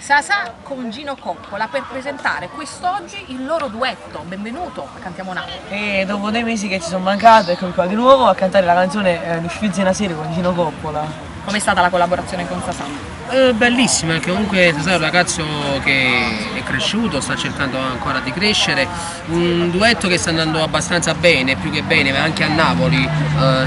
Sasà con Gino Coppola per presentare quest'oggi il loro duetto. Benvenuto a Cantiamo Napoli. E dopo 2 mesi che ci sono mancato, eccomi qua di nuovo a cantare la canzone L'uscizia una serie con Gino Coppola. Com'è stata la collaborazione con Sasà? Bellissima, perché comunque Sasà è un ragazzo che è cresciuto, sta cercando ancora di crescere, un duetto che sta andando abbastanza bene, più che bene, ma anche a Napoli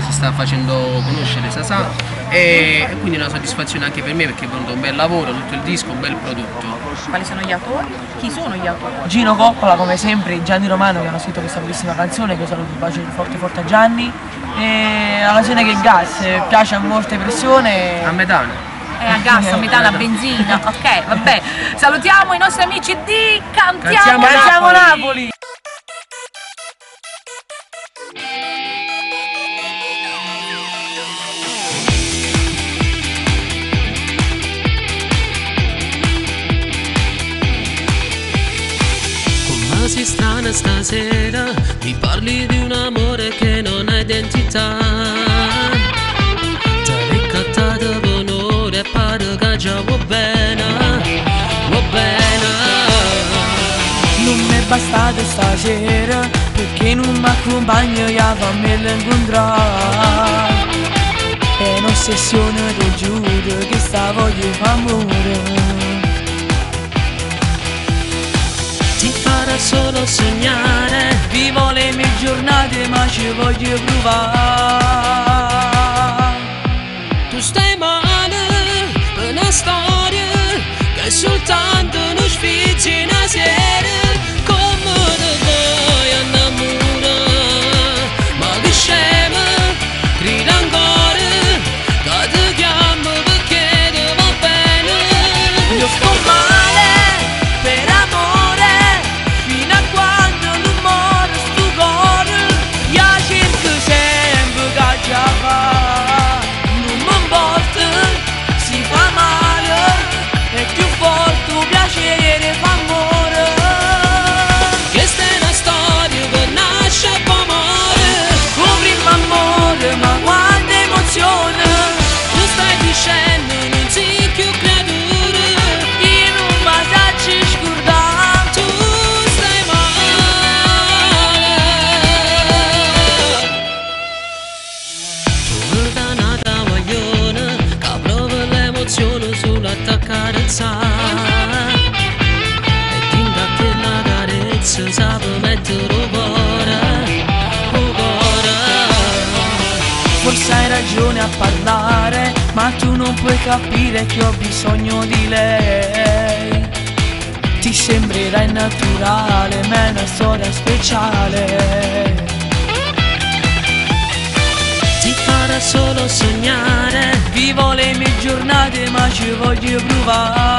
si sta facendo conoscere Sasà e quindi è una soddisfazione anche per me perché è venuto un bel lavoro, tutto il disco, un bel prodotto. Quali sono gli autori? Chi sono gli autori? Gino Coppola come sempre, Gianni Romano che hanno scritto questa bellissima canzone, che io saluto un bacio forte forte a Gianni, e la canzone che gas piace a molte persone. A metano. A gas, a metano, a benzina, ok, vabbè. Salutiamo i nostri amici di Cantiamo Napoli! Sei strana stasera, mi parli di un amore che non ha identità. Ti hai ricattato d'onore e pare che già va bene, va bene. Non mi è bastato stasera, perché non mi accompagna io a farmi incontrare. È un'ossessione, ti giuro, che sta voglio fa amore. Ti farà solo sognare, Vivo le mie giornate ma ci voglio provare. tu stai male per una storia che è soltanto uno sfizio in una sera. Come te vuoi innamorare, ma che scema, grida ancora, che ti chiamo perché ti va bene. Io sto male per amore, fino a quando non muore sto cuore. Io cerco sempre che già va, non mi importa, si fa male, è più forte il piacere fa amore. Questa è una storia che nasce per amore, Un primo amore, ma quanta emozione. tu stai dicendo non sei più creatura. Io non mi saccio scordare. Tu stai male. Tu da nata guaglione che prova l'emozione sull'attaccare il sale e tinta che la carezza sa per mettere il cuore, il cuore. Forse hai ragione a parlare, ma tu non puoi capire che ho bisogno di lei. Ti sembrerà innaturale, ma è una storia speciale. Ti farà solo sognare, Vivo le mie giornate ma ci voglio provare.